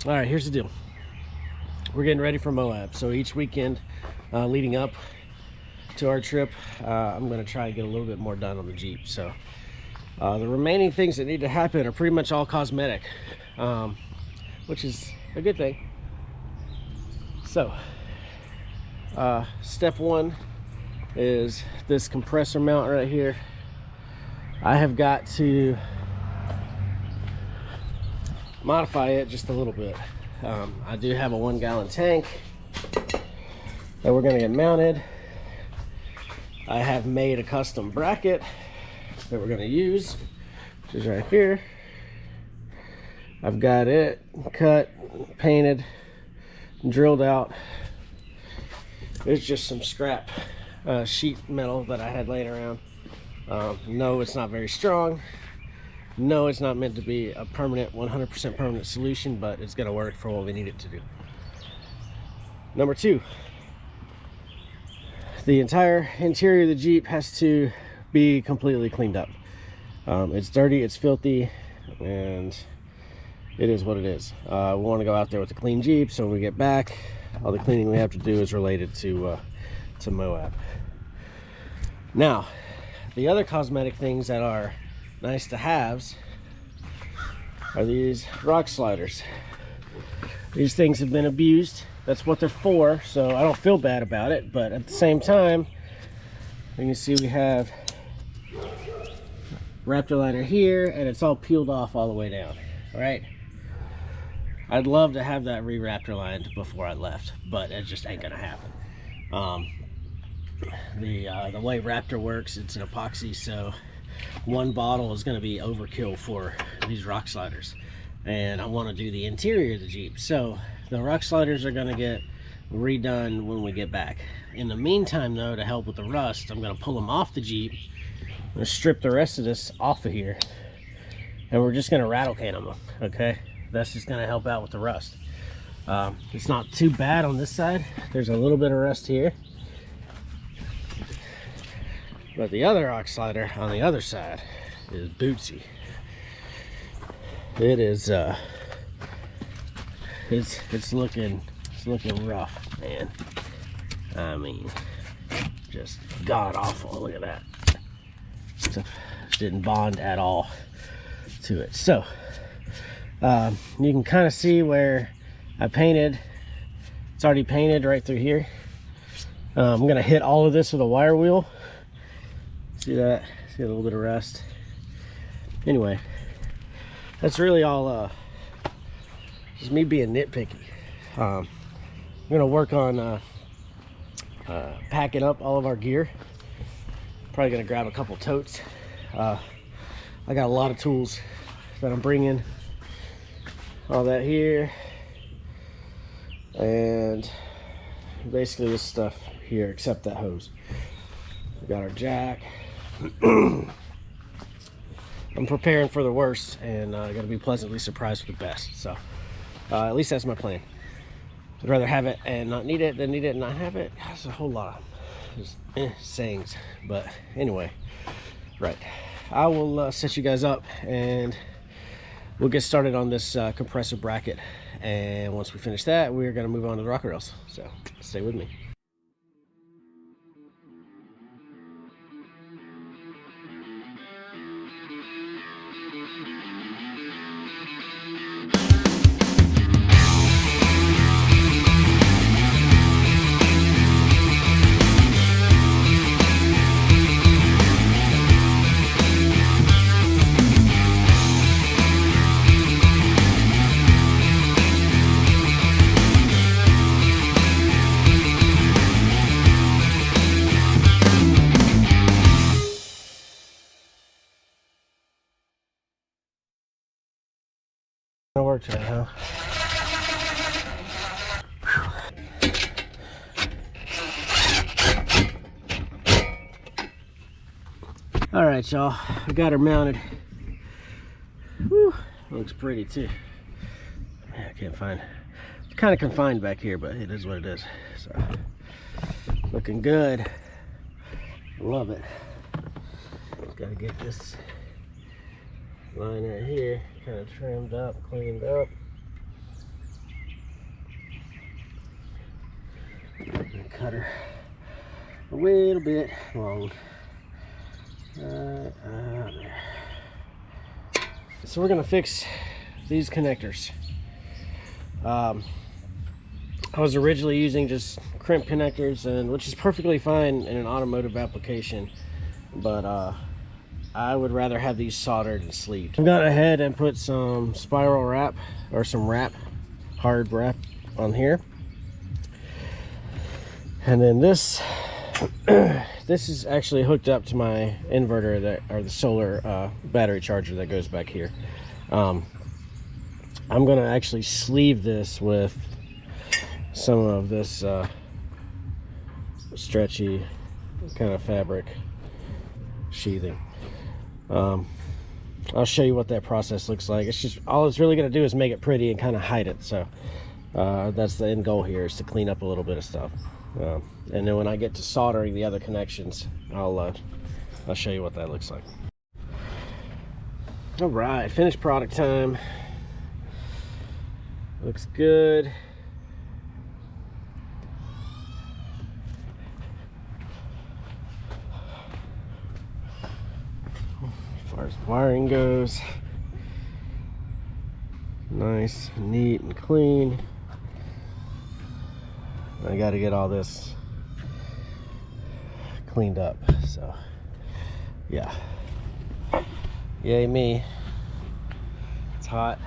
All right, here's the deal. We're getting ready for Moab. So each weekend leading up to our trip, I'm going to try to get a little bit more done on the Jeep. So the remaining things that need to happen are pretty much all cosmetic, which is a good thing. So step one is this compressor mount right here. I have got to modify it just a little bit. I do have a 1 gallon tank that we're going to get mounted. I have made a custom bracket that we're going to use, which is right here. I've got it cut, painted, drilled out. It's just some scrap sheet metal that I had laying around. No, it's not very strong. No, it's not meant to be a permanent, 100% permanent solution, but it's going to work for what we need it to do. Number two, the entire interior of the Jeep has to be completely cleaned up. It's dirty, it's filthy, and it is what it is. We want to go out there with a clean Jeep, so when we get back, all the cleaning we have to do is related to Moab. Now, the other cosmetic things that are nice to haves are these rock sliders. These things have been abused. That's what they're for, so I don't feel bad about it, but at the same time, you can see we have Raptor liner here, and it's all peeled off all the way down. All right, I'd love to have that re-Raptor lined before I left, but it just ain't gonna happen. The way Raptor works, it's an epoxy, so one bottle is going to be overkill for these rock sliders, and I want to do the interior of the Jeep, so the rock sliders are going to get redone when we get back. In the meantime, though, to help with the rust, I'm going to pull them off the Jeep. I'm going to strip the rest of this off of here, and we're just going to rattle can them. Okay, that's just going to help out with the rust. It's not too bad on this side. There's a little bit of rust here, but the other rock slider on the other side is bootsy. It is it's looking rough, man. I mean, just god awful. Look at that. Stuff didn't bond at all to it. So you can kind of see where I painted. It's already painted right through here. I'm gonna hit all of this with a wire wheel. See that? See a little bit of rust. Anyway, that's really all just me being nitpicky. I'm gonna work on packing up all of our gear. Probably gonna grab a couple totes. I got a lot of tools that I'm bringing. All that here, and basically this stuff here, except that hose. We got our jack. I'm preparing for the worst, and gonna be pleasantly surprised for the best. So at least that's my plan. I'd rather have it and not need it than need it and not have it. That's a whole lot of sayings, but anyway, right, I will set you guys up and we'll get started on this compressor bracket, and once we finish that, we're going to move on to the rocker rails. So stay with me. Gonna work today, huh? All right, y'all, I got her mounted. Whew, looks pretty too. Man, I can't find, it's kind of confined back here, but it is what it is. So looking good. Love it. Gotta get this line right here kind of trimmed up, cleaned up. cutter a little bit long. There. So we're gonna fix these connectors. I was originally using just crimp connectors, and which is perfectly fine in an automotive application, but I would rather have these soldered and sleeved. I've gone ahead and put some spiral wrap, or some wrap, hard wrap on here. And then this this is actually hooked up to my inverter, that, or the solar battery charger that goes back here. I'm gonna actually sleeve this with some of this stretchy kind of fabric sheathing. I'll show you what that process looks like. It's just, all it's really going to do is make it pretty and kind of hide it. So that's the end goal here, is to clean up a little bit of stuff. And then when I get to soldering the other connections, I'll show you what that looks like. All right, finished product time. Looks good. As far as wiring goes, nice, neat, and clean. I got to get all this cleaned up. So, yeah. Yay me. It's hot.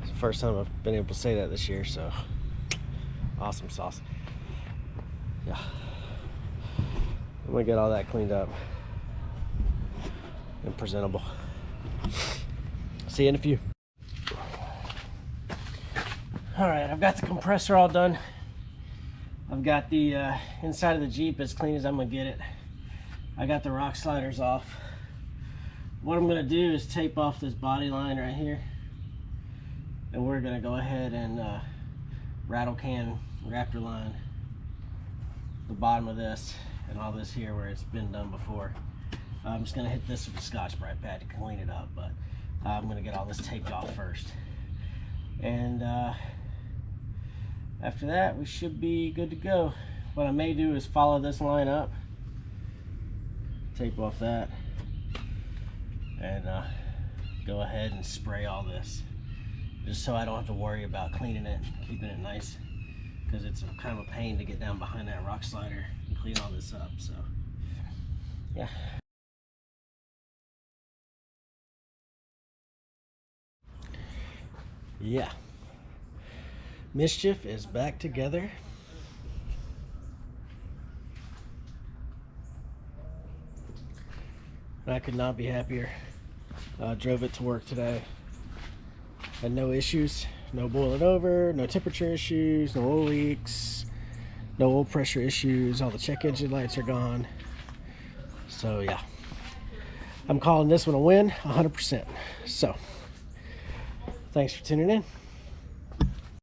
It's the first time I've been able to say that this year, so awesome sauce. Yeah. I'm gonna get all that cleaned up and presentable. See you in a few. All right, I've got the compressor all done. I've got the inside of the Jeep as clean as I'm gonna get it. I got the rock sliders off. What I'm gonna do is tape off this body line right here, and we're gonna go ahead and rattle can raptor line the bottom of this and all this here where it's been done before. I'm just gonna hit this with a Scotch-Brite pad to clean it up, but I'm gonna get all this taped off first. And after that, we should be good to go. What I may do is follow this line up, tape off that, and go ahead and spray all this, just so I don't have to worry about cleaning it, keeping it nice, because it's kind of a pain to get down behind that rock slider and clean all this up. So, yeah. Yeah. Mischief is back together. I could not be happier. Drove it to work today. Had no issues, no boiling over, no temperature issues, no oil leaks, no oil pressure issues. All the check engine lights are gone. So yeah, I'm calling this one a win, 100%. So, thanks for tuning in.